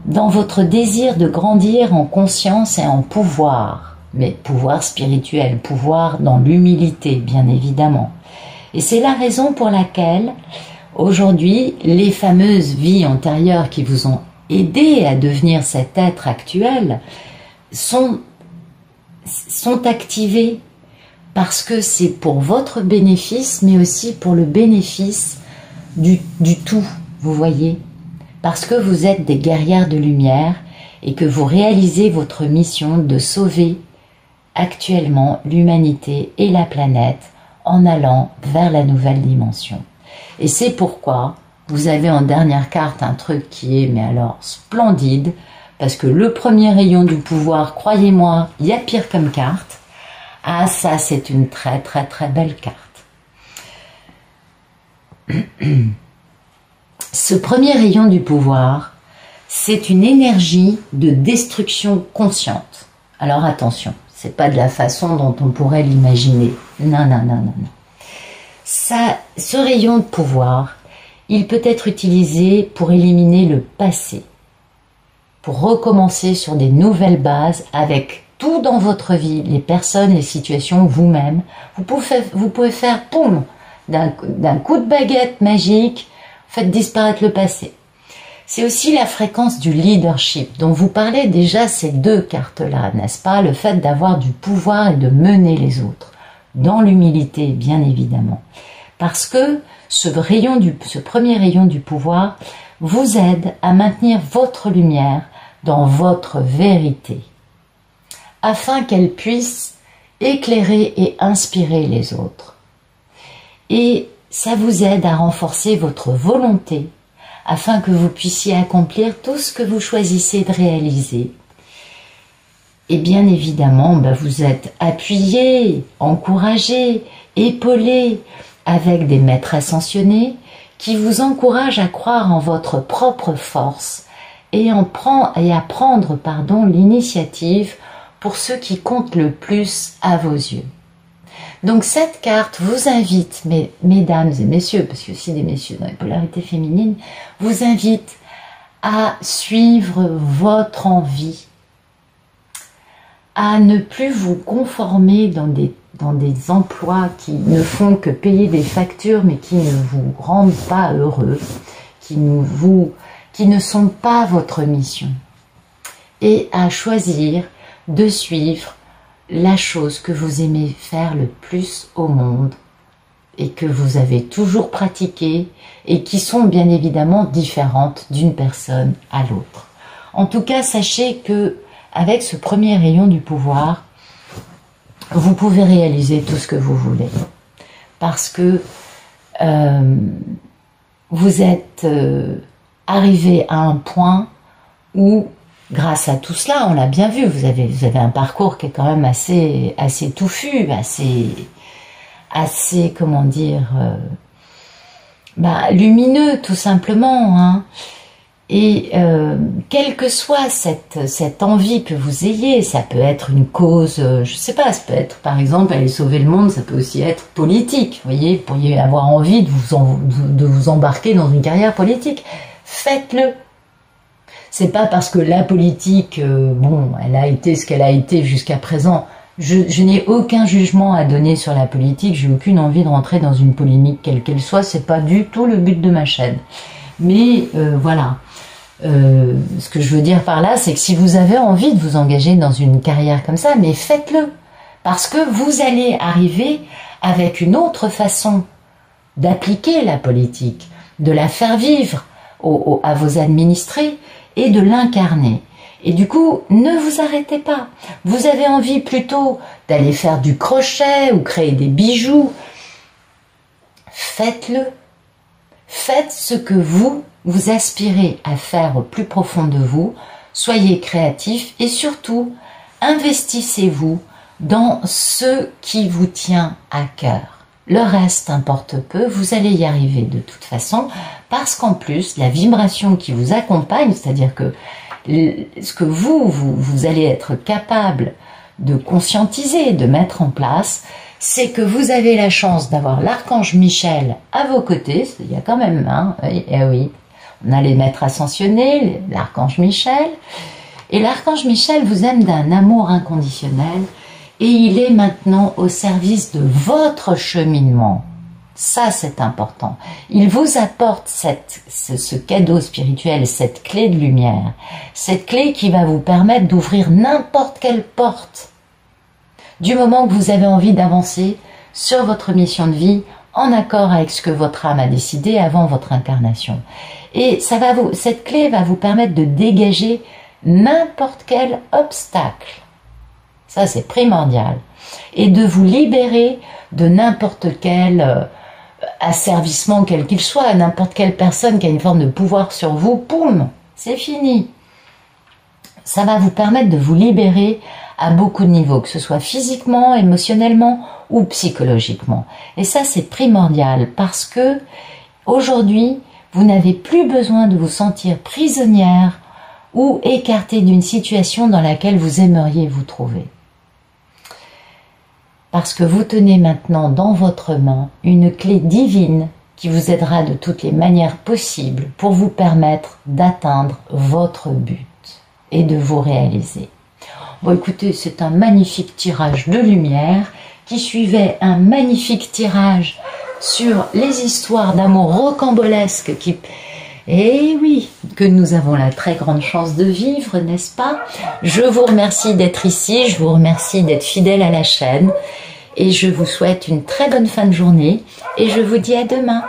dans votre désir de grandir en conscience et en pouvoir. Mais pouvoir spirituel, pouvoir dans l'humilité, bien évidemment. Et c'est la raison pour laquelle, aujourd'hui, les fameuses vies antérieures qui vous ont aidé à devenir cet être actuel sont activées parce que c'est pour votre bénéfice, mais aussi pour le bénéfice du tout, vous voyez, parce que vous êtes des guerrières de lumière et que vous réalisez votre mission de sauver actuellement l'humanité et la planète en allant vers la nouvelle dimension. Et c'est pourquoi vous avez en dernière carte un truc qui est, mais alors, splendide, parce que le premier rayon du pouvoir, croyez-moi, il y a pire comme carte. Ah, ça, c'est une très, très, très belle carte. Ce premier rayon du pouvoir, c'est une énergie de destruction consciente. Alors attention, c'est pas de la façon dont on pourrait l'imaginer. Non, non, non, non, non. ce rayon de pouvoir, il peut être utilisé pour éliminer le passé, pour recommencer sur des nouvelles bases avec tout dans votre vie, les personnes, les situations, vous-même. Vous pouvez faire, poum, d'un coup de baguette magique, faites disparaître le passé. C'est aussi la fréquence du leadership dont vous parlez déjà ces deux cartes-là, n'est-ce pas? Le fait d'avoir du pouvoir et de mener les autres, dans l'humilité, bien évidemment. Parce que ce premier rayon du pouvoir vous aide à maintenir votre lumière dans votre vérité, afin qu'elle puisse éclairer et inspirer les autres. Et ça vous aide à renforcer votre volonté, afin que vous puissiez accomplir tout ce que vous choisissez de réaliser. Et bien évidemment, vous êtes appuyé, encouragé, épaulé, avec des maîtres ascensionnés qui vous encouragent à croire en votre propre force et à prendre l'initiative pour ce qui compte le plus à vos yeux. Donc cette carte vous invite, mesdames et messieurs, parce qu'il y a aussi des messieurs dans les polarités féminines, vous invite à suivre votre envie, à ne plus vous conformer dans des emplois qui ne font que payer des factures mais qui ne vous rendent pas heureux, qui ne sont pas votre mission, et à choisir de suivre la chose que vous aimez faire le plus au monde et que vous avez toujours pratiqué et qui sont bien évidemment différentes d'une personne à l'autre. En tout cas, sachez que avec ce premier rayon du pouvoir, vous pouvez réaliser tout ce que vous voulez parce que vous êtes arrivé à un point où, grâce à tout cela, on l'a bien vu, vous avez un parcours qui est quand même assez touffu, assez comment dire, lumineux tout simplement, hein. Et quelle que soit cette envie que vous ayez, ça peut être une cause, je sais pas, ça peut être par exemple aller sauver le monde, ça peut aussi être politique, vous voyez, vous pourriez avoir envie de vous embarquer dans une carrière politique, faites-le. C'est pas parce que la politique, elle a été ce qu'elle a été jusqu'à présent. Je n'ai aucun jugement à donner sur la politique, j'ai aucune envie de rentrer dans une polémique quelle qu'elle soit, c'est pas du tout le but de ma chaîne. Mais voilà, ce que je veux dire par là, c'est que si vous avez envie de vous engager dans une carrière comme ça, mais faites-le, parce que vous allez arriver avec une autre façon d'appliquer la politique, de la faire vivre à vos administrés et de l'incarner. Et du coup, ne vous arrêtez pas. Vous avez envie plutôt d'aller faire du crochet ou créer des bijoux. Faites-le. Faites ce que vous aspirez à faire au plus profond de vous. Soyez créatif et surtout, investissez-vous dans ce qui vous tient à cœur. Le reste importe peu, vous allez y arriver de toute façon, parce qu'en plus, la vibration qui vous accompagne, c'est-à-dire que ce que vous allez être capable de conscientiser, de mettre en place, c'est que vous avez la chance d'avoir l'archange Michel à vos côtés, il y a quand même, oui, on a les maîtres ascensionnés, l'archange Michel, et l'archange Michel vous aime d'un amour inconditionnel, et il est maintenant au service de votre cheminement. Ça, c'est important. Il vous apporte ce cadeau spirituel, cette clé de lumière, cette clé qui va vous permettre d'ouvrir n'importe quelle porte. Du moment que vous avez envie d'avancer sur votre mission de vie, en accord avec ce que votre âme a décidé avant votre incarnation. Et cette clé va vous permettre de dégager n'importe quel obstacle. Ça, c'est primordial. Et de vous libérer de n'importe quel asservissement, quel qu'il soit, n'importe quelle personne qui a une forme de pouvoir sur vous, poum, c'est fini. Ça va vous permettre de vous libérer à beaucoup de niveaux, que ce soit physiquement, émotionnellement ou psychologiquement. Et ça, c'est primordial parce que aujourd'hui, vous n'avez plus besoin de vous sentir prisonnière ou écartée d'une situation dans laquelle vous aimeriez vous trouver. parce que vous tenez maintenant dans votre main une clé divine qui vous aidera de toutes les manières possibles pour vous permettre d'atteindre votre but et de vous réaliser. Bon, écoutez, c'est un magnifique tirage de lumière qui suivait un magnifique tirage sur les histoires d'amour rocambolesques et oui, que nous avons la très grande chance de vivre, n'est-ce pas? Je vous remercie d'être ici, je vous remercie d'être fidèle à la chaîne et je vous souhaite une très bonne fin de journée et je vous dis à demain.